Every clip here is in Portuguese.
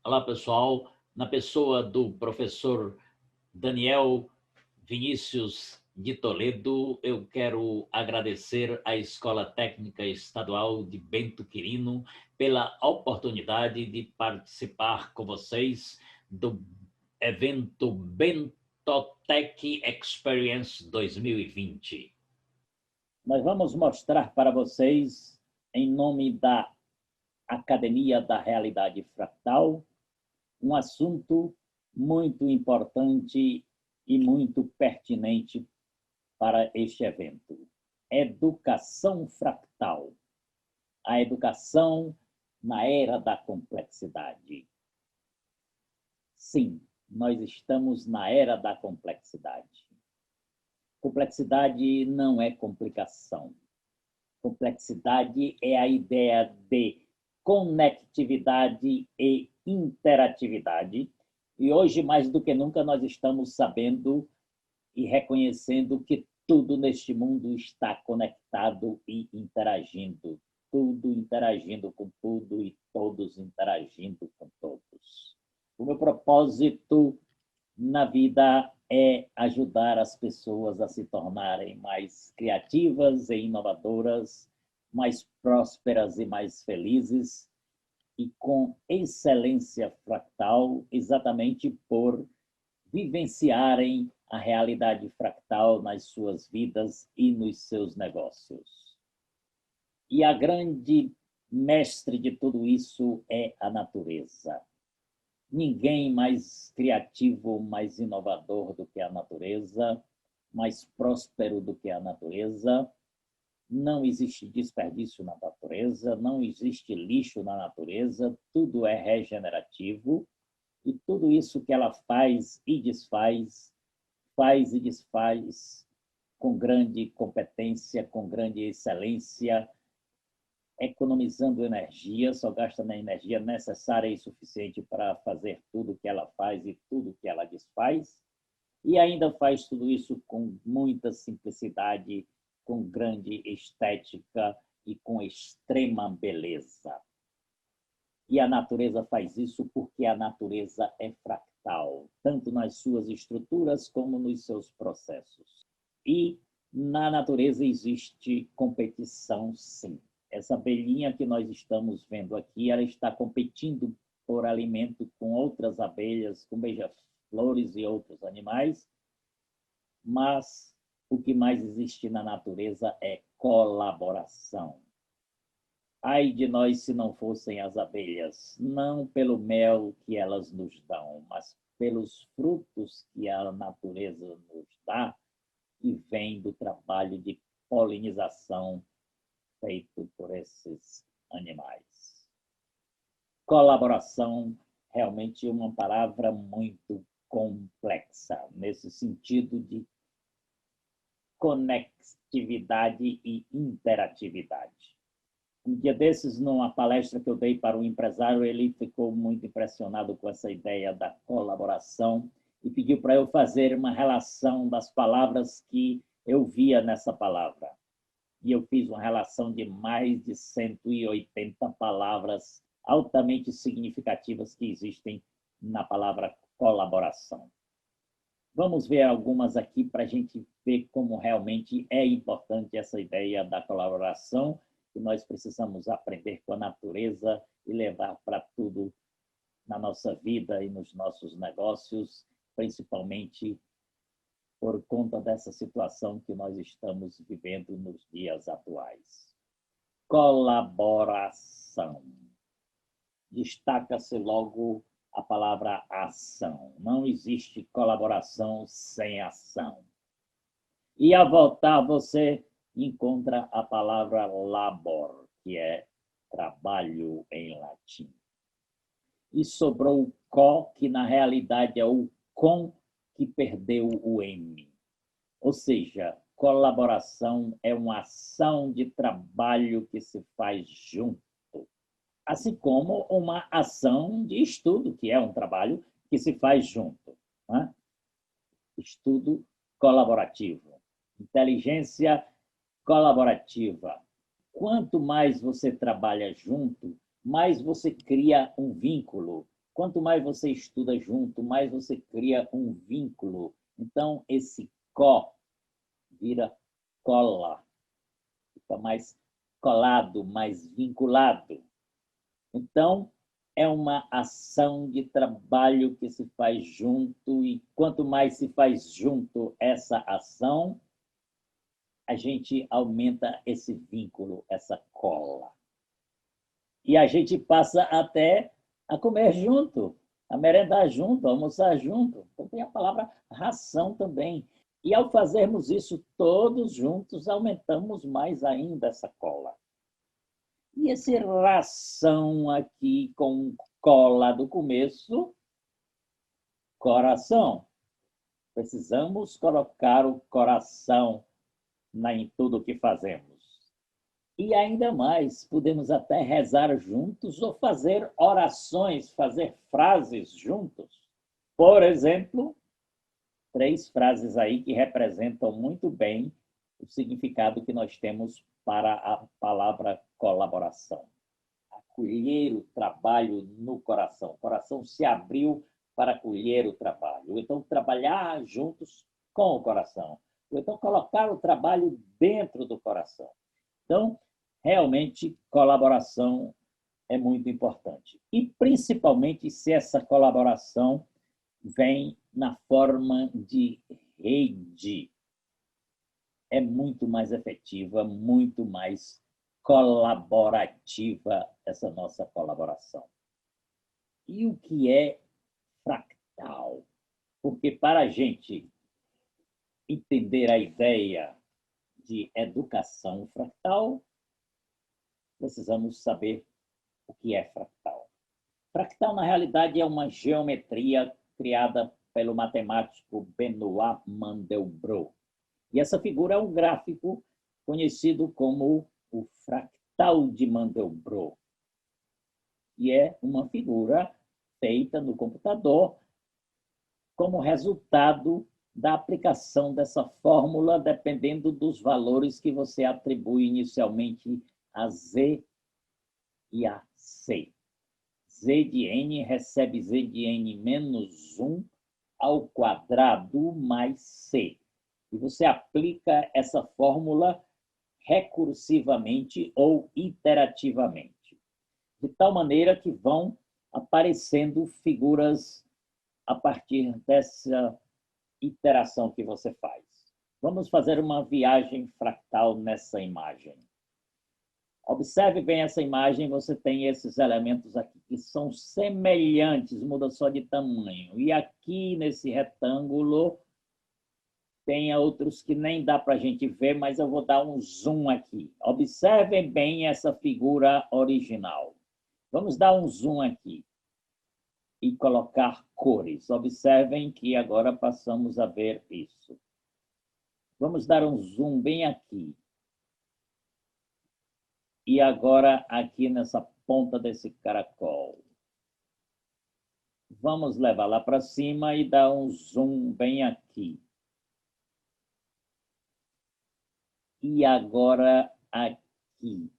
Olá, pessoal. Na pessoa do professor Daniel Vinícius de Toledo, eu quero agradecer à Escola Técnica Estadual de Bento Quirino pela oportunidade de participar com vocês do evento Bentotech Experience 2020. Nós vamos mostrar para vocês, em nome da Academia da Realidade Fractal, um assunto muito importante e muito pertinente para este evento. Educação fractal. A educação na era da complexidade. Sim, nós estamos na era da complexidade. Complexidade não é complicação. Complexidade é a ideia de conectividade e interatividade. E hoje, mais do que nunca, nós estamos sabendo e reconhecendo que tudo neste mundo está conectado e interagindo. Tudo interagindo com tudo e todos interagindo com todos. O meu propósito na vida é ajudar as pessoas a se tornarem mais criativas e inovadoras, mais prósperas e mais felizes, e com excelência fractal, exatamente por vivenciarem a realidade fractal nas suas vidas e nos seus negócios. E a grande mestre de tudo isso é a natureza. Ninguém mais criativo, mais inovador do que a natureza, mais próspero do que a natureza. Não existe desperdício na natureza, não existe lixo na natureza, tudo é regenerativo e tudo isso que ela faz e desfaz, faz e desfaz com grande competência, com grande excelência, economizando energia, só gasta na energia necessária e suficiente para fazer tudo que ela faz e tudo que ela desfaz, e ainda faz tudo isso com muita simplicidade, com grande estética e com extrema beleza. E a natureza faz isso porque a natureza é fractal, tanto nas suas estruturas como nos seus processos. E na natureza existe competição, sim. Essa abelhinha que nós estamos vendo aqui, ela está competindo por alimento com outras abelhas, com beija-flores e outros animais, mas o que mais existe na natureza é colaboração. Ai de nós se não fossem as abelhas, não pelo mel que elas nos dão, mas pelos frutos que a natureza nos dá, que vem do trabalho de polinização feito por esses animais. Colaboração, realmente uma palavra muito complexa, nesse sentido de conectividade e interatividade. Um dia desses, numa palestra que eu dei para um empresário, ele ficou muito impressionado com essa ideia da colaboração e pediu para eu fazer uma relação das palavras que eu via nessa palavra. E eu fiz uma relação de mais de 180 palavras altamente significativas que existem na palavra colaboração. Vamos ver algumas aqui para a gente ver como realmente é importante essa ideia da colaboração, que nós precisamos aprender com a natureza e levar para tudo na nossa vida e nos nossos negócios, principalmente por conta dessa situação que nós estamos vivendo nos dias atuais. Colaboração. Destaca-se logo a palavra ação. Não existe colaboração sem ação. E ao voltar, você encontra a palavra labor, que é trabalho em latim. E sobrou o co, que na realidade é o com, que perdeu o M. Ou seja, colaboração é uma ação de trabalho que se faz junto, assim como uma ação de estudo, que é um trabalho que se faz junto. Né? Estudo colaborativo, inteligência colaborativa. Quanto mais você trabalha junto, mais você cria um vínculo Quanto mais você estuda junto, mais você cria um vínculo. Então, esse có vira cola, fica mais colado, mais vinculado. Então, é uma ação de trabalho que se faz junto, e quanto mais se faz junto essa ação, a gente aumenta esse vínculo, essa cola. E a gente passa até a comer junto, a merendar junto, a almoçar junto. Então tem a palavra ração também. E ao fazermos isso todos juntos, aumentamos mais ainda essa cola. E esse ração aqui com cola do começo, coração. Precisamos colocar o coração em tudo o que fazemos. E ainda mais, podemos até rezar juntos ou fazer orações, fazer frases juntos. Por exemplo, 3 frases aí que representam muito bem o significado que nós temos para a palavra colaboração. Acolher o trabalho no coração. O coração se abriu para acolher o trabalho. Então, trabalhar juntos com o coração. Ou então, colocar o trabalho dentro do coração. Então, realmente, colaboração é muito importante. E, principalmente, se essa colaboração vem na forma de rede. É muito mais efetiva, muito mais colaborativa essa nossa colaboração. E o que é fractal? Porque para a gente entender a ideia de educação fractal, precisamos saber o que é fractal. Fractal, na realidade, é uma geometria criada pelo matemático Benoit Mandelbrot. E essa figura é um gráfico conhecido como o fractal de Mandelbrot. E é uma figura feita no computador como resultado da aplicação dessa fórmula, dependendo dos valores que você atribui inicialmente a Z e a C. Z de n recebe Z de n menos 1 ao quadrado mais C. E você aplica essa fórmula recursivamente ou iterativamente, de tal maneira que vão aparecendo figuras a partir dessa iteração que você faz. Vamos fazer uma viagem fractal nessa imagem. Observe bem essa imagem, você tem esses elementos aqui que são semelhantes, muda só de tamanho. E aqui nesse retângulo tem outros que nem dá para a gente ver, mas eu vou dar um zoom aqui. Observem bem essa figura original. Vamos dar um zoom aqui e colocar cores. Observem que agora passamos a ver isso. Vamos dar um zoom bem aqui. E agora aqui nessa ponta desse caracol. Vamos levar lá para cima e dar um zoom bem aqui. E agora aqui.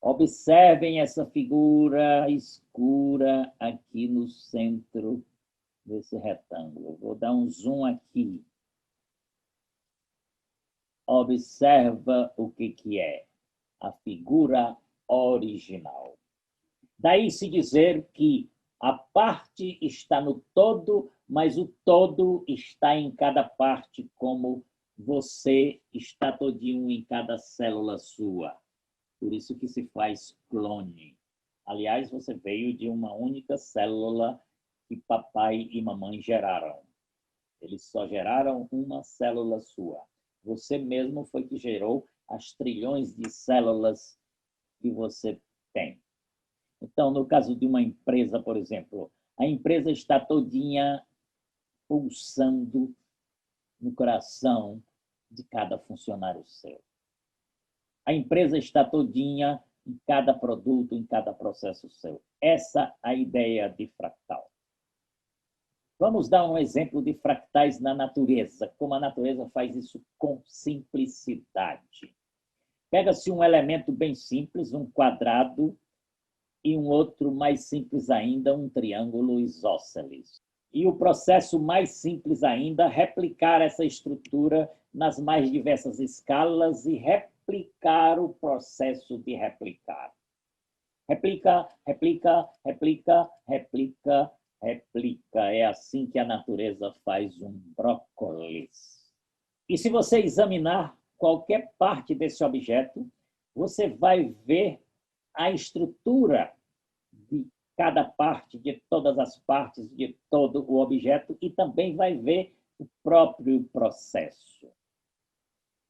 Observem essa figura escura aqui no centro desse retângulo. Vou dar um zoom aqui. Observa o que é a figura original. Daí se dizer que a parte está no todo, mas o todo está em cada parte, como você está todinho em cada célula sua. Por isso que se faz clone. Aliás, você veio de uma única célula que papai e mamãe geraram. Eles só geraram uma célula sua. Você mesmo foi que gerou as trilhões de células que você tem. Então, no caso de uma empresa, por exemplo, a empresa está todinha pulsando no coração de cada funcionário seu. A empresa está todinha em cada produto, em cada processo seu. Essa é a ideia de fractal. Vamos dar um exemplo de fractais na natureza, como a natureza faz isso com simplicidade. Pega-se um elemento bem simples, um quadrado, e um outro mais simples ainda, um triângulo isósceles. E o processo mais simples ainda, replicar essa estrutura nas mais diversas escalas e replicar o processo de replicar. Replica, replica, replica, replica, replica. É assim que a natureza faz um brócolis. E se você examinar qualquer parte desse objeto, você vai ver a estrutura de cada parte, de todas as partes, de todo o objeto, e também vai ver o próprio processo.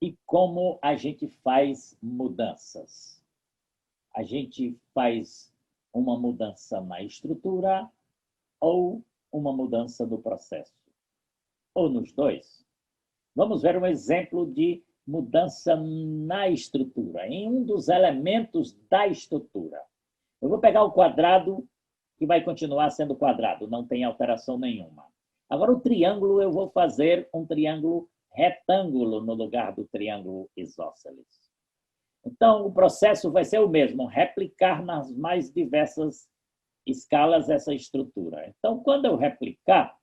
E como a gente faz mudanças. A gente faz uma mudança na estrutura ou uma mudança no processo, ou nos dois. Vamos ver um exemplo de mudança na estrutura, em um dos elementos da estrutura. Eu vou pegar o quadrado, que vai continuar sendo quadrado, não tem alteração nenhuma. Agora, o triângulo, eu vou fazer um triângulo retângulo no lugar do triângulo isósceles. Então, o processo vai ser o mesmo, replicar nas mais diversas escalas essa estrutura. Então, quando eu replicar,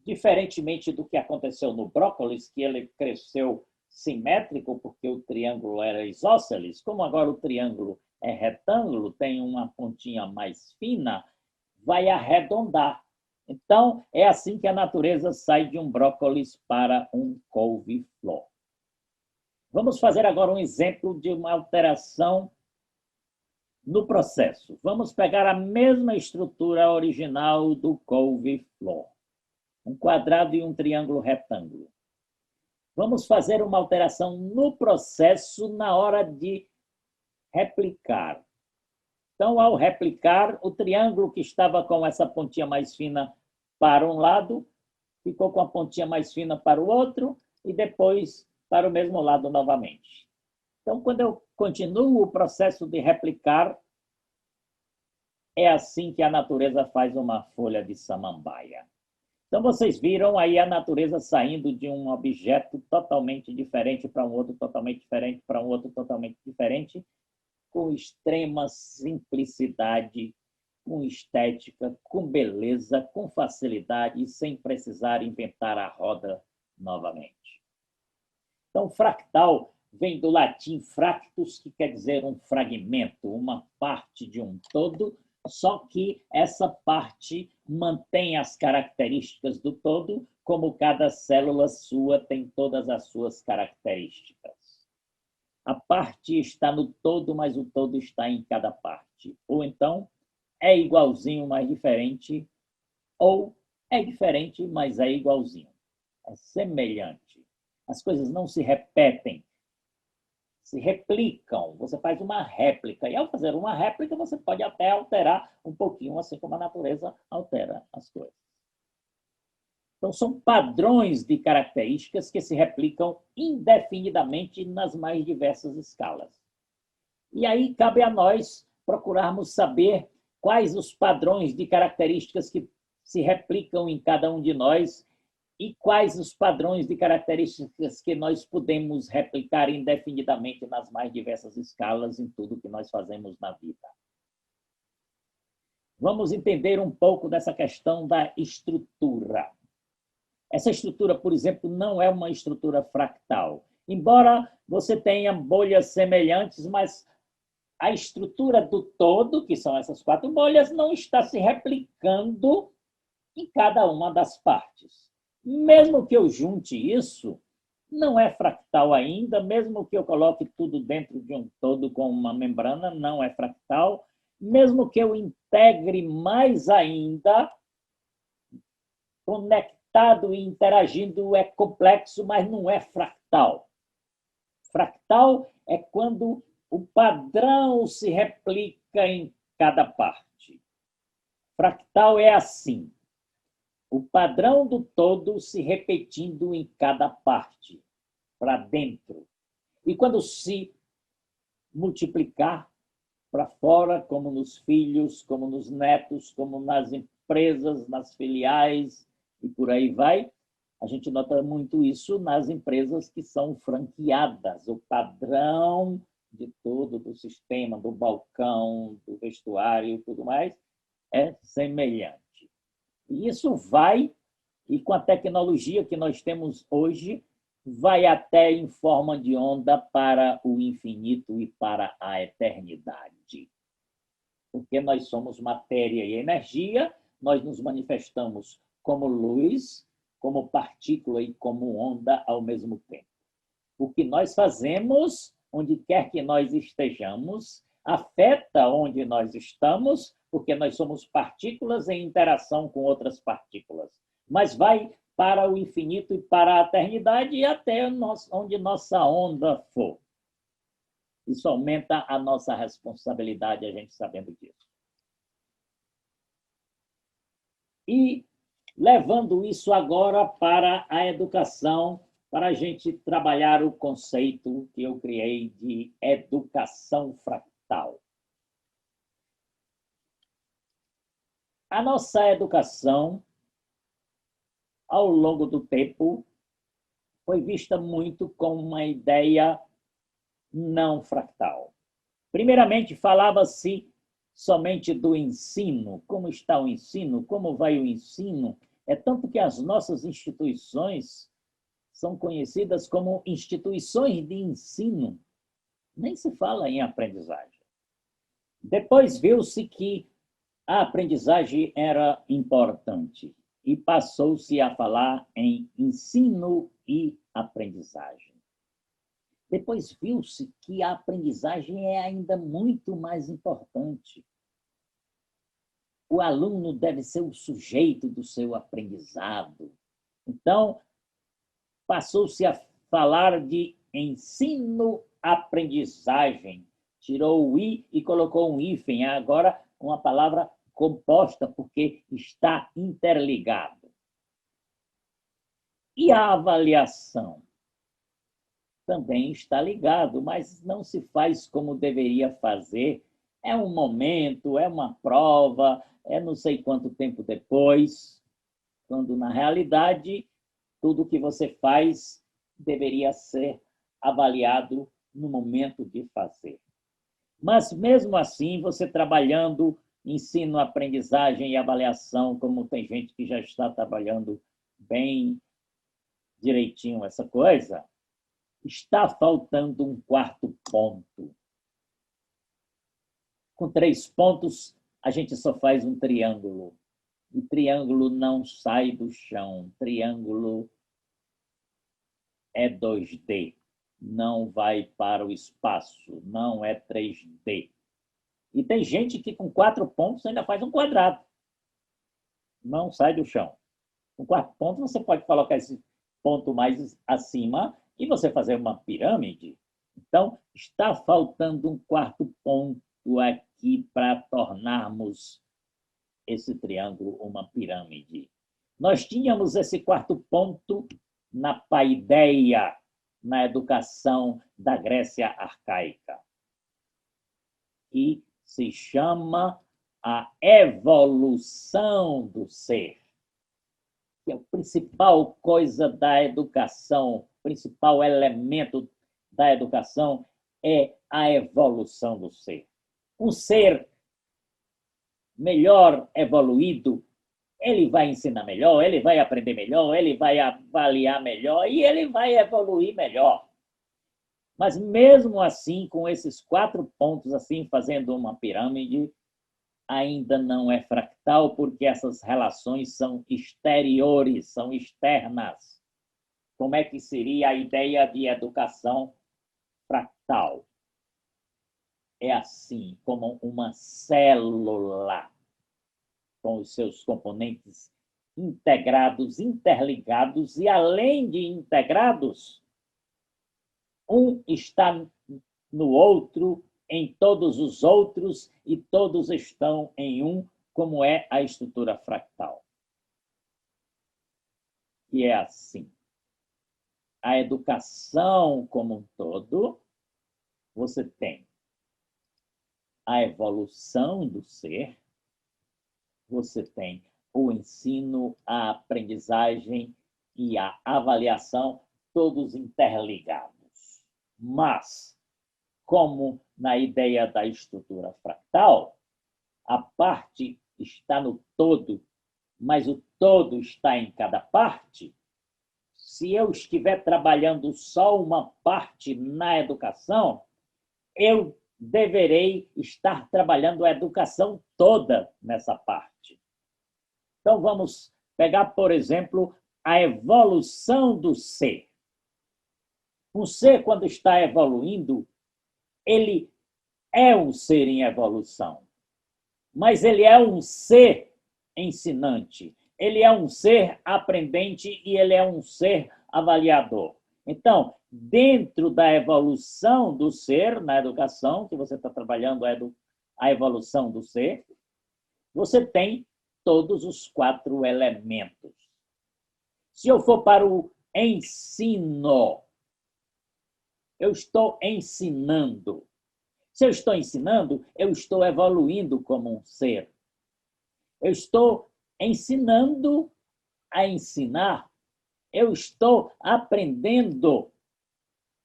diferentemente do que aconteceu no brócolis, que ele cresceu simétrico, porque o triângulo era isósceles, como agora o triângulo é retângulo, tem uma pontinha mais fina, vai arredondar. Então, é assim que a natureza sai de um brócolis para um couve-flor. Vamos fazer agora um exemplo de uma alteração no processo. Vamos pegar a mesma estrutura original do couve-flor, um quadrado e um triângulo retângulo. Vamos fazer uma alteração no processo na hora de replicar. Então, ao replicar, o triângulo que estava com essa pontinha mais fina para um lado, ficou com a pontinha mais fina para o outro, e depois para o mesmo lado novamente. Então, quando eu continuo o processo de replicar, é assim que a natureza faz uma folha de samambaia. Então, vocês viram aí a natureza saindo de um objeto totalmente diferente para um outro totalmente diferente, para um outro totalmente diferente, com extrema simplicidade, com estética, com beleza, com facilidade, sem precisar inventar a roda novamente. Então, fractal vem do latim fractus, que quer dizer um fragmento, uma parte de um todo, só que essa parte mantém as características do todo, como cada célula sua tem todas as suas características. A parte está no todo, mas o todo está em cada parte. Ou então, é igualzinho, mas diferente, ou é diferente, mas é igualzinho. É semelhante. As coisas não se repetem, se replicam. Você faz uma réplica, e ao fazer uma réplica, você pode até alterar um pouquinho, assim como a natureza altera as coisas. Então, são padrões de características que se replicam indefinidamente nas mais diversas escalas. E aí cabe a nós procurarmos saber quais os padrões de características que se replicam em cada um de nós e quais os padrões de características que nós podemos replicar indefinidamente nas mais diversas escalas em tudo que nós fazemos na vida. Vamos entender um pouco dessa questão da estrutura. Essa estrutura, por exemplo, não é uma estrutura fractal. Embora você tenha bolhas semelhantes, mas a estrutura do todo, que são essas 4 bolhas, não está se replicando em cada uma das partes. Mesmo que eu junte isso, não é fractal ainda, mesmo que eu coloque tudo dentro de um todo com uma membrana, não é fractal. Mesmo que eu integre mais ainda, conectado e interagindo é complexo, mas não é fractal. Fractal é quando o padrão se replica em cada parte. Fractal é assim: o padrão do todo se repetindo em cada parte, para dentro. E quando se multiplicar para fora, como nos filhos, como nos netos, como nas empresas, nas filiais e por aí vai, a gente nota muito isso nas empresas que são franqueadas. O padrão de tudo, do sistema, do balcão, do vestuário e tudo mais, é semelhante. E isso vai, e com a tecnologia que nós temos hoje, vai até em forma de onda para o infinito e para a eternidade. Porque nós somos matéria e energia, nós nos manifestamos como luz, como partícula e como onda ao mesmo tempo. O que nós fazemos, onde quer que nós estejamos, afeta onde nós estamos, porque nós somos partículas em interação com outras partículas. Mas vai para o infinito e para a eternidade e até onde nossa onda for. Isso aumenta a nossa responsabilidade, a gente sabendo disso. E levando isso agora para a educação, para a gente trabalhar o conceito que eu criei de educação fractal. A nossa educação, ao longo do tempo, foi vista muito como uma ideia não fractal. Primeiramente, falava-se somente do ensino. Como está o ensino? Como vai o ensino? É tanto que as nossas instituições são conhecidas como instituições de ensino. Nem se fala em aprendizagem. Depois viu-se que a aprendizagem era importante e passou-se a falar em ensino e aprendizagem. Depois viu-se que a aprendizagem é ainda muito mais importante. O aluno deve ser o sujeito do seu aprendizado. Então, passou-se a falar de ensino-aprendizagem. Tirou o i e colocou um hífen, agora uma palavra composta, porque está interligado. E a avaliação? Também está ligado, mas não se faz como deveria fazer. É um momento, é uma prova, é não sei quanto tempo depois, quando, na realidade, tudo que você faz deveria ser avaliado no momento de fazer. Mas, mesmo assim, você trabalhando ensino, aprendizagem e avaliação, como tem gente que já está trabalhando bem direitinho essa coisa, está faltando um quarto ponto. Com 3 pontos, a gente só faz um triângulo. E triângulo não sai do chão. Triângulo é 2D. Não vai para o espaço. Não é 3D. E tem gente que com 4 pontos ainda faz um quadrado. Não sai do chão. Com 4 pontos, você pode colocar esse ponto mais acima e você fazer uma pirâmide. Então, está faltando um quarto ponto aqui para tornarmos esse triângulo uma pirâmide. Nós tínhamos esse quarto ponto na paideia, na educação da Grécia arcaica, que se chama a evolução do ser, que é a principal coisa da educação, o principal elemento da educação é a evolução do ser. O ser melhor evoluído, ele vai ensinar melhor, ele vai aprender melhor, ele vai avaliar melhor e ele vai evoluir melhor. Mas mesmo assim, com esses 4 pontos assim, fazendo uma pirâmide, ainda não é fractal, porque essas relações são exteriores, são externas. Como é que seria a ideia de educação fractal? É assim, como uma célula, com os seus componentes integrados, interligados, e além de integrados, um está no outro, em todos os outros, e todos estão em um, como é a estrutura fractal. E é assim. A educação como um todo, você tem a evolução do ser, você tem o ensino, a aprendizagem e a avaliação, todos interligados. Mas, como na ideia da estrutura fractal, a parte está no todo, mas o todo está em cada parte. Se eu estiver trabalhando só uma parte na educação, eu deverei estar trabalhando a educação toda nessa parte. Então, vamos pegar, por exemplo, a evolução do ser. Um ser, quando está evoluindo, ele é um ser em evolução, mas ele é um ser ensinante, ele é um ser aprendente e ele é um ser avaliador. Então, dentro da evolução do ser na educação, que você está trabalhando a evolução do ser, você tem todos os 4 elementos. Se eu for para o ensino, eu estou ensinando. Se eu estou ensinando, eu estou evoluindo como um ser. Eu estou ensinando a ensinar. Eu estou aprendendo.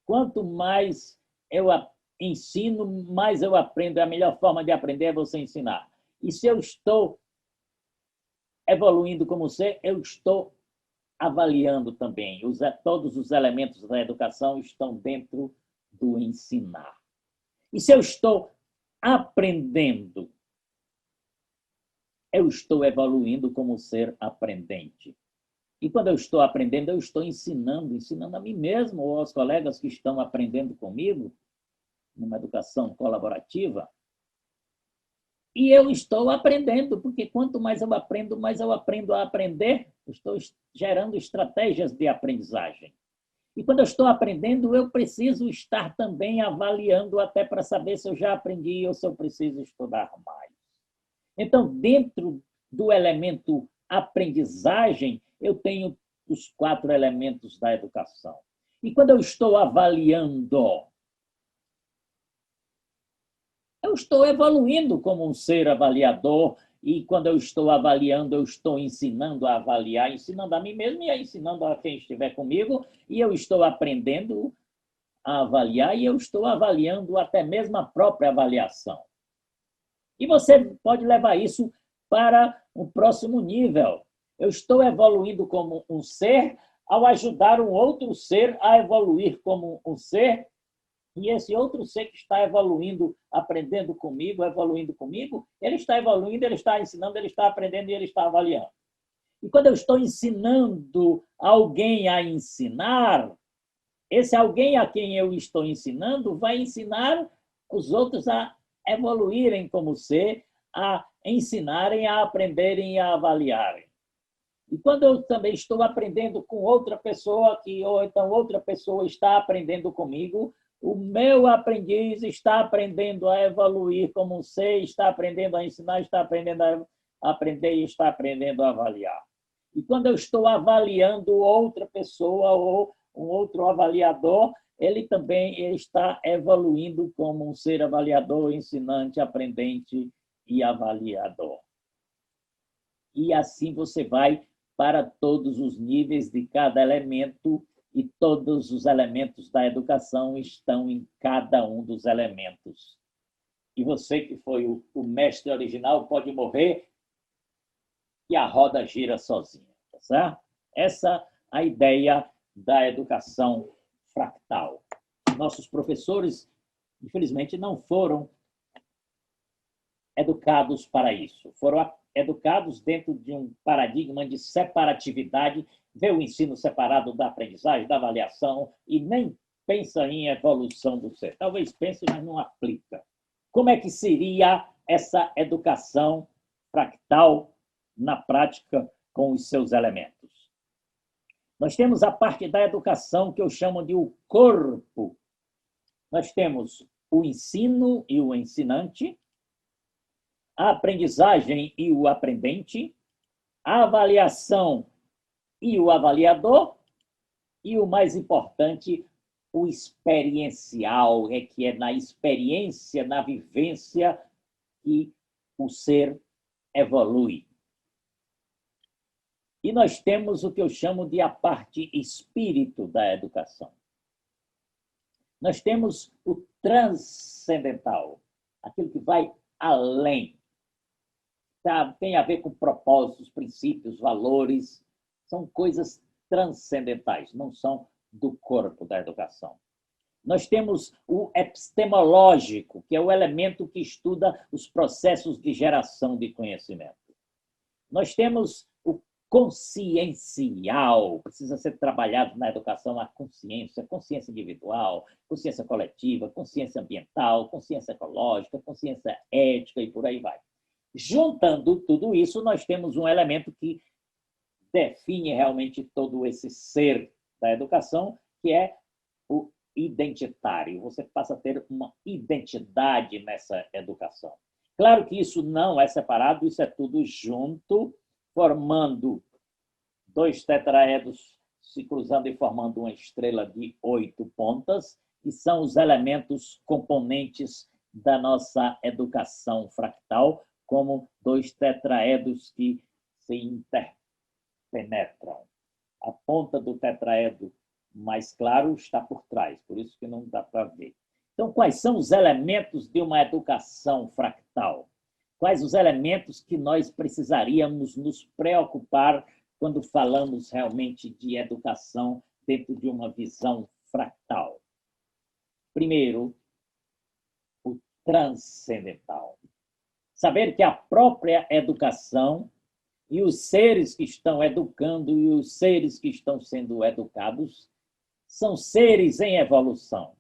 Quanto mais eu ensino, mais eu aprendo. A melhor forma de aprender é você ensinar. E se eu estou evoluindo como ser, eu estou avaliando também. Todos os elementos da educação estão dentro do ensinar. E se eu estou aprendendo, eu estou evoluindo como ser aprendente. E quando eu estou aprendendo, eu estou ensinando a mim mesmo ou aos colegas que estão aprendendo comigo, numa educação colaborativa. E eu estou aprendendo, porque quanto mais eu aprendo a aprender. Eu estou gerando estratégias de aprendizagem. E quando eu estou aprendendo, eu preciso estar também avaliando até para saber se eu já aprendi ou se eu preciso estudar mais. Então, dentro do elemento aprendizagem, eu tenho os 4 elementos da educação. E quando eu estou avaliando, eu estou evoluindo como um ser avaliador, e quando eu estou avaliando, eu estou ensinando a avaliar, ensinando a mim mesmo e ensinando a quem estiver comigo, e eu estou aprendendo a avaliar, e eu estou avaliando até mesmo a própria avaliação. E você pode levar isso para um próximo nível. Eu estou evoluindo como um ser ao ajudar um outro ser a evoluir como um ser, e esse outro ser que está evoluindo, aprendendo comigo, ele está evoluindo, ele está ensinando, ele está aprendendo e ele está avaliando. E quando eu estou ensinando alguém a ensinar, esse alguém a quem eu estou ensinando vai ensinar os outros a evoluírem como ser, a ensinarem, a aprenderem e a avaliarem. E quando eu também estou aprendendo com outra pessoa, ou então outra pessoa está aprendendo comigo, o meu aprendiz está aprendendo a evoluir como um ser, está aprendendo a ensinar, está aprendendo a aprender e está aprendendo a avaliar. E quando eu estou avaliando outra pessoa ou um outro avaliador, ele também está evoluindo como um ser avaliador, ensinante, aprendente e avaliador. E assim você vai para todos os níveis de cada elemento, e todos os elementos da educação estão em cada um dos elementos. E você, que foi o mestre original, pode morrer e a roda gira sozinha. Tá certo? Essa é a ideia da educação fractal. Nossos professores, infelizmente, não foram educados para isso. Foram educados dentro de um paradigma de separatividade, vê o ensino separado da aprendizagem, da avaliação, e nem pensa em evolução do ser. Talvez pense, mas não aplica. Como é que seria essa educação fractal na prática com os seus elementos? Nós temos a parte da educação que eu chamo de o corpo. Nós temos o ensino e o ensinante, a aprendizagem e o aprendente, a avaliação e o avaliador, e o mais importante, o experiencial, que é na experiência, na vivência, que o ser evolui. E nós temos o que eu chamo de a parte espírito da educação. Nós temos o transcendental, aquilo que vai além. Tem a ver com propósitos, princípios, valores, são coisas transcendentais, não são do corpo da educação. Nós temos o epistemológico, que é o elemento que estuda os processos de geração de conhecimento. Nós temos o consciencial, precisa ser trabalhado na educação a consciência individual, consciência coletiva, consciência ambiental, consciência ecológica, consciência ética e por aí vai. Juntando tudo isso, nós temos um elemento que define realmente todo esse ser da educação, que é o identitário. Você passa a ter uma identidade nessa educação. Claro que isso não é separado, isso é tudo junto, formando dois tetraedros se cruzando e formando uma estrela de 8 pontas, e são os elementos componentes da nossa educação fractal, como dois tetraedros que se interpenetram. A ponta do tetraedro mais claro está por trás, por isso que não dá para ver. Então, quais são os elementos de uma educação fractal? Quais os elementos que nós precisaríamos nos preocupar quando falamos realmente de educação dentro de uma visão fractal? Primeiro, o transcendental. Saber que a própria educação e os seres que estão educando e os seres que estão sendo educados são seres em evolução.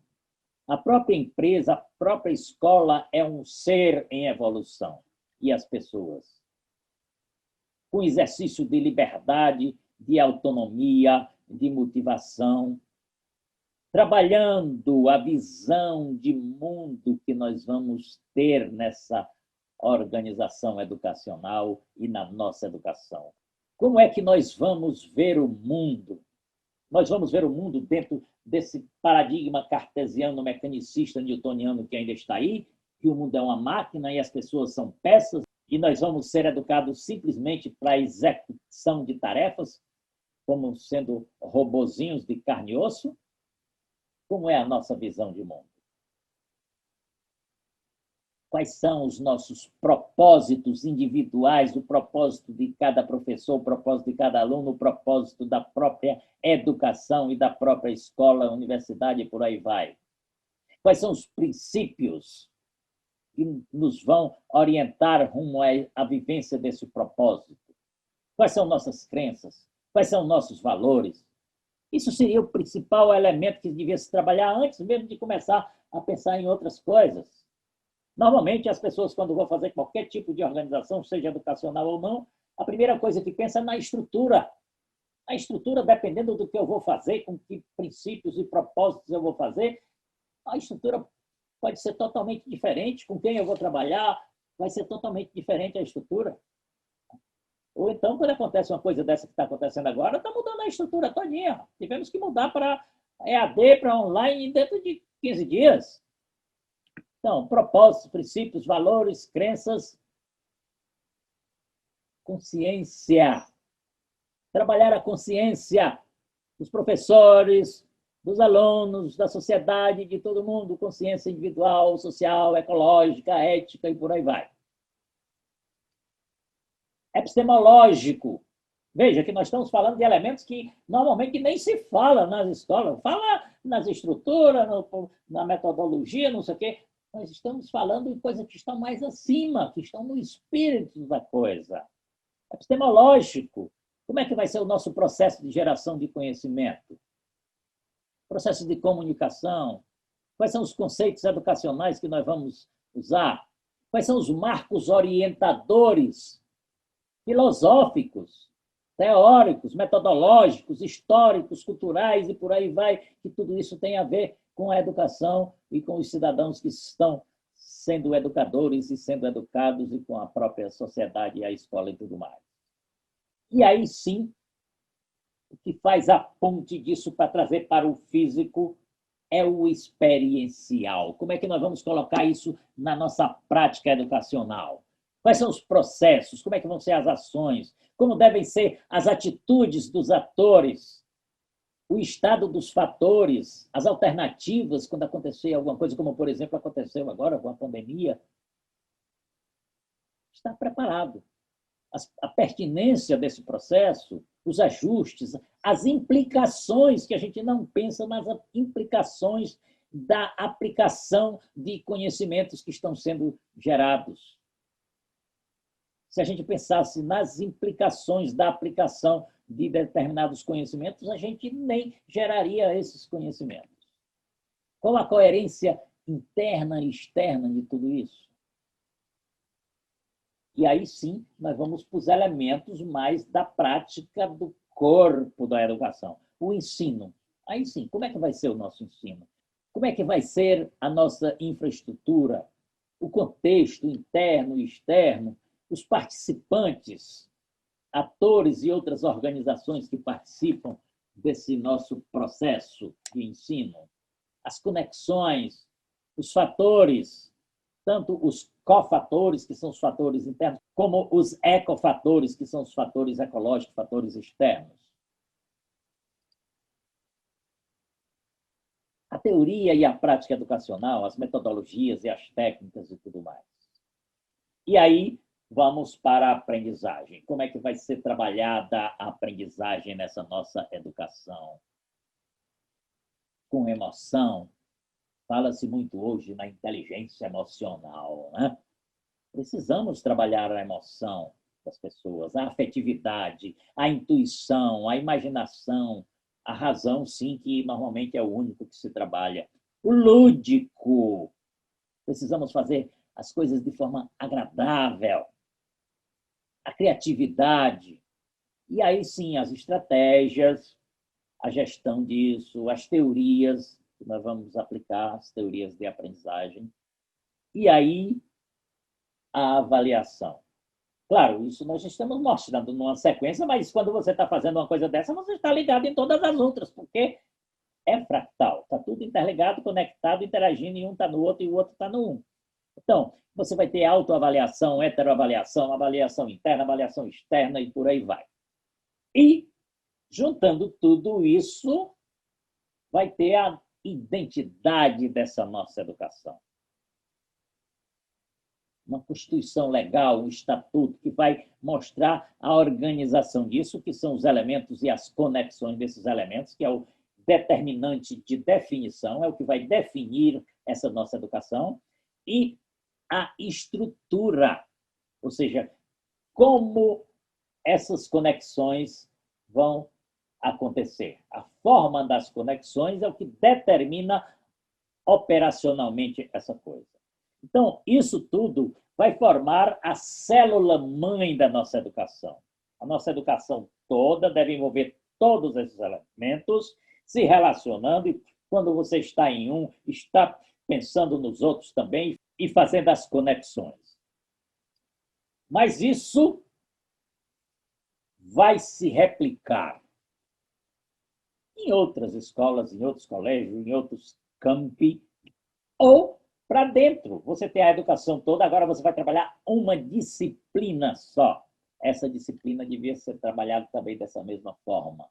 A própria empresa, a própria escola é um ser em evolução. E as pessoas? Com exercício de liberdade, de autonomia, de motivação, trabalhando a visão de mundo que nós vamos ter nessa organização educacional e na nossa educação. Como é que nós vamos ver o mundo? Nós vamos ver o mundo dentro desse paradigma cartesiano, mecanicista, newtoniano que ainda está aí, que o mundo é uma máquina e as pessoas são peças, e nós vamos ser educados simplesmente para a execução de tarefas, como sendo robozinhos de carne e osso? Como é a nossa visão de mundo? Quais são os nossos propósitos individuais, o propósito de cada professor, o propósito de cada aluno, o propósito da própria educação e da própria escola, universidade e por aí vai? Quais são os princípios que nos vão orientar rumo à vivência desse propósito? Quais são nossas crenças? Quais são nossos valores? Isso seria o principal elemento que devia se trabalhar antes mesmo de começar a pensar em outras coisas. Normalmente, as pessoas, quando vão fazer qualquer tipo de organização, seja educacional ou não, a primeira coisa que pensa é na estrutura. A estrutura, dependendo do que eu vou fazer, com que princípios e propósitos eu vou fazer, a estrutura pode ser totalmente diferente, com quem eu vou trabalhar, vai ser totalmente diferente a estrutura. Ou então, quando acontece uma coisa dessa que está acontecendo agora, está mudando a estrutura todinha. Tivemos que mudar para EAD, para online, dentro de 15 dias. Então, propósitos, princípios, valores, crenças, consciência. Trabalhar a consciência dos professores, dos alunos, da sociedade, de todo mundo, consciência individual, social, ecológica, ética e por aí vai. Epistemológico. Veja que nós estamos falando de elementos que normalmente nem se fala nas escolas. Fala nas estruturas, na metodologia, não sei o quê. Nós estamos falando de coisas que estão mais acima, que estão no espírito da coisa. Epistemológico. Como é que vai ser o nosso processo de geração de conhecimento? Processo de comunicação. Quais são os conceitos educacionais que nós vamos usar? Quais são os marcos orientadores filosóficos, teóricos, metodológicos, históricos, culturais e por aí vai, que tudo isso tem a ver com a educação e com os cidadãos que estão sendo educadores e sendo educados e com a própria sociedade e a escola e tudo mais. E aí sim, o que faz a ponte disso para trazer para o físico é o experiencial. Como é que nós vamos colocar isso na nossa prática educacional? Quais são os processos? Como é que vão ser as ações? Como devem ser as atitudes dos atores? o estado dos fatores, as alternativas quando acontecer alguma coisa, como, por exemplo, aconteceu agora com a pandemia, está preparado. A pertinência desse processo, os ajustes, as implicações, que a gente não pensa nas implicações da aplicação de conhecimentos que estão sendo gerados. Se a gente pensasse nas implicações da aplicação de determinados conhecimentos, a gente nem geraria esses conhecimentos. Qual a coerência interna e externa de tudo isso? E aí sim, nós vamos para os elementos mais da prática do corpo da educação. O ensino. Aí sim, como é que vai ser o nosso ensino? Como é que vai ser a nossa infraestrutura? O contexto interno e externo? Os participantes, atores e outras organizações que participam desse nosso processo de ensino? As conexões, os fatores, tanto os cofatores, que são os fatores internos, como os ecofatores, que são os fatores ecológicos, fatores externos. A teoria e a prática educacional, as metodologias e as técnicas e tudo mais. E aí, vamos para a aprendizagem. Como é que vai ser trabalhada a aprendizagem nessa nossa educação? Com emoção. Fala-se muito hoje na inteligência emocional, né? Precisamos trabalhar a emoção das pessoas, a afetividade, a intuição, a imaginação, a razão, sim, que normalmente é o único que se trabalha. O lúdico. Precisamos fazer as coisas de forma agradável. A criatividade. E aí, sim, as estratégias, a gestão disso, as teorias, que nós vamos aplicar, as teorias de aprendizagem. E aí, a avaliação. Claro, isso nós estamos mostrando numa sequência, mas quando você está fazendo uma coisa dessa, você está ligado em todas as outras, porque é fractal, está tudo interligado, conectado, interagindo, e um está no outro e o outro está no um. Então, você vai ter autoavaliação, heteroavaliação, avaliação interna, avaliação externa e por aí vai. E, juntando tudo isso, vai ter a identidade dessa nossa educação. Uma constituição legal, um estatuto, que vai mostrar a organização disso, que são os elementos e as conexões desses elementos, que é o determinante de definição, é o que vai definir essa nossa educação, e a estrutura, ou seja, como essas conexões vão acontecer. A forma das conexões é o que determina operacionalmente essa coisa. Então, isso tudo vai formar a célula-mãe da nossa educação. A nossa educação toda deve envolver todos esses elementos, se relacionando, e quando você está em um, está pensando nos outros também e fazendo as conexões. Mas isso vai se replicar em outras escolas, em outros colégios, em outros campi, ou para dentro. Você tem a educação toda, agora você vai trabalhar uma disciplina só. Essa disciplina devia ser trabalhada também dessa mesma forma.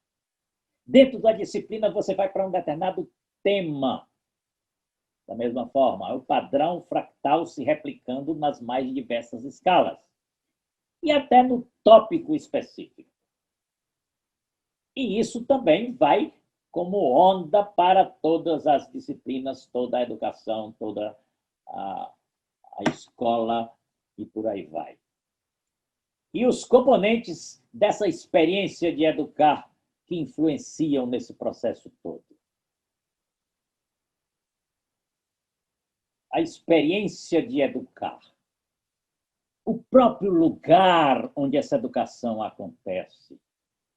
Dentro da disciplina, você vai para um determinado tema. Da mesma forma, o padrão fractal se replicando nas mais diversas escalas. E até no tópico específico. E isso também vai como onda para todas as disciplinas, toda a educação, toda a escola e por aí vai. E os componentes dessa experiência de educar que influenciam nesse processo todo. A experiência de educar. O próprio lugar onde essa educação acontece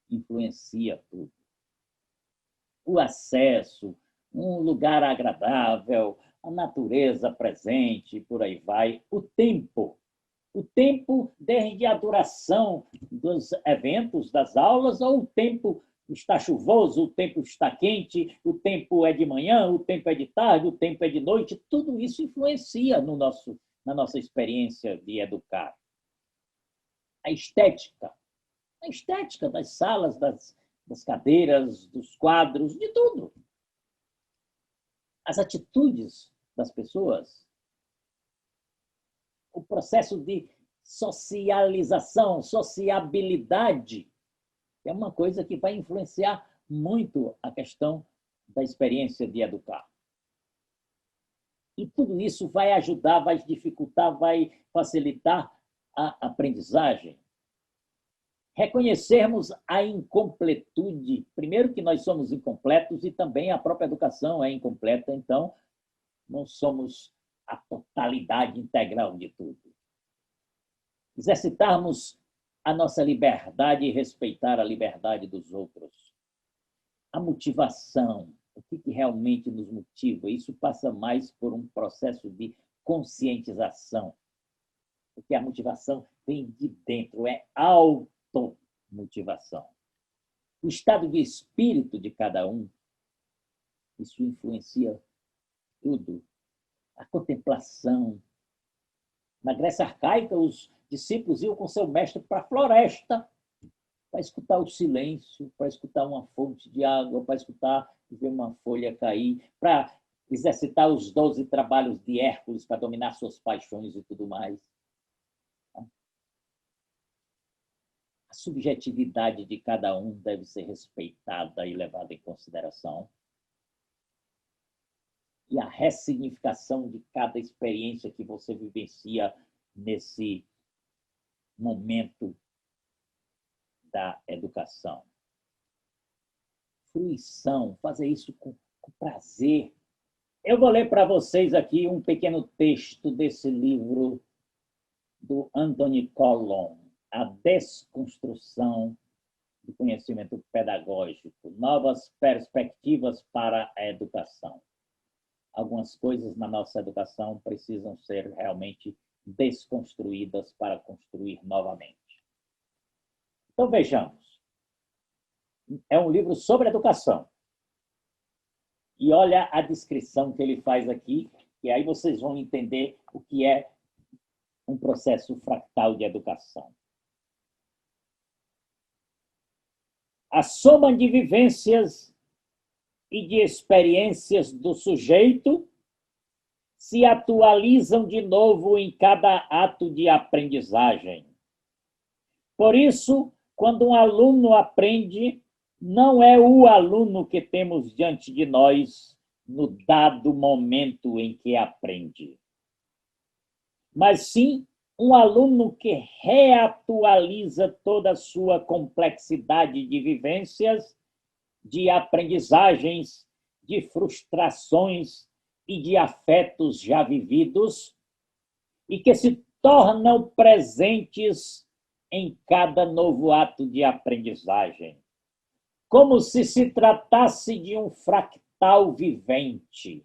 influencia tudo. O acesso, um lugar agradável, a natureza presente, por aí vai. O tempo desde a duração dos eventos, das aulas, ou o tempo está chuvoso, o tempo está quente, o tempo é de manhã, o tempo é de tarde, o tempo é de noite, tudo isso influencia na nossa experiência de educar. A estética das salas, das cadeiras, dos quadros, de tudo. As atitudes das pessoas, o processo de socialização, sociabilidade, é uma coisa que vai influenciar muito a questão da experiência de educar. E tudo isso vai ajudar, vai dificultar, vai facilitar a aprendizagem. Reconhecermos a incompletude. Primeiro que nós somos incompletos e também a própria educação é incompleta, então não somos a totalidade integral de tudo. Exercitarmos a nossa liberdade e respeitar a liberdade dos outros. A motivação, o que realmente nos motiva, isso passa mais por um processo de conscientização, porque a motivação vem de dentro, é automotivação. O estado de espírito de cada um, isso influencia tudo. A contemplação. Na Grécia arcaica, os discípulos iam com seu mestre para a floresta, para escutar o silêncio, para escutar uma fonte de água, para escutar ver uma folha cair, para exercitar os 12 trabalhos de Hércules, para dominar suas paixões e tudo mais. A subjetividade de cada um deve ser respeitada e levada em consideração. E a ressignificação de cada experiência que você vivencia nesse momento da educação. Fruição, fazer isso com prazer. Eu vou ler para vocês aqui um pequeno texto desse livro do Anthony Collum, A Desconstrução do Conhecimento Pedagógico, Novas Perspectivas para a Educação. Algumas coisas na nossa educação precisam ser realmente desconstruídas para construir novamente. Então, vejamos. É um livro sobre educação. E olha a descrição que ele faz aqui, e aí vocês vão entender o que é um processo fractal de educação. A soma de vivências e de experiências do sujeito se atualizam de novo em cada ato de aprendizagem. Por isso, quando um aluno aprende, não é o aluno que temos diante de nós no dado momento em que aprende, mas sim um aluno que reatualiza toda a sua complexidade de vivências, de aprendizagens, de frustrações e de afetos já vividos, e que se tornam presentes em cada novo ato de aprendizagem, como se tratasse de um fractal vivente.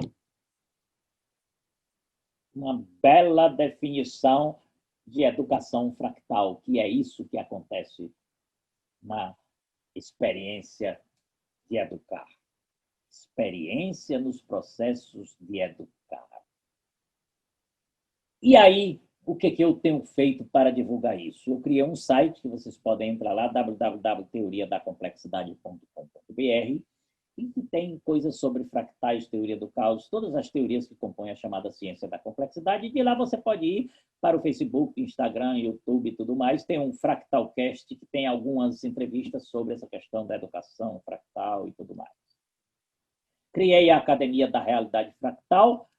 Uma bela definição de educação fractal, que é isso que acontece na experiência de educar. Experiência nos processos de educar. E aí, o que eu tenho feito para divulgar isso? Eu criei um site que vocês podem entrar lá, www.teoriadacomplexidade.com.br, e que tem coisas sobre fractais, teoria do caos, todas as teorias que compõem a chamada ciência da complexidade. E de lá você pode ir para o Facebook, Instagram, YouTube e tudo mais. Tem um Fractalcast que tem algumas entrevistas sobre essa questão da educação fractal e tudo mais. Criei a Academia da Realidade Fractal,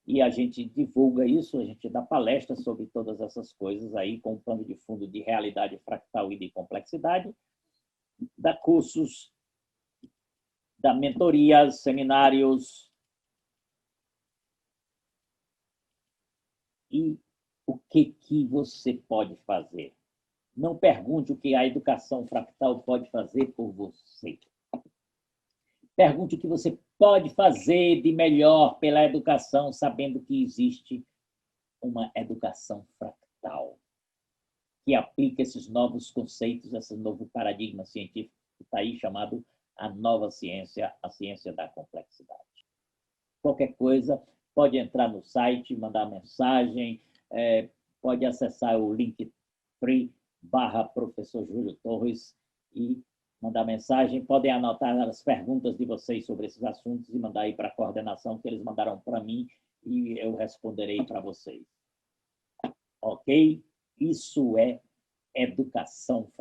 e a gente divulga isso, a gente dá palestras sobre todas essas coisas aí, com um pano de fundo de realidade fractal e de complexidade, dá cursos, dá mentorias, seminários. E o que você pode fazer? Não pergunte o que a educação fractal pode fazer por você. Pergunte o que você pode fazer de melhor pela educação, sabendo que existe uma educação fractal, que aplica esses novos conceitos, esse novo paradigma científico que está aí chamado a nova ciência, a ciência da complexidade. Qualquer coisa, pode entrar no site, mandar mensagem, pode acessar o Linktree /Professor Júlio Torres e mandar mensagem, podem anotar as perguntas de vocês sobre esses assuntos e mandar aí para a coordenação, que eles mandaram para mim e eu responderei para vocês. Ok? Isso é educação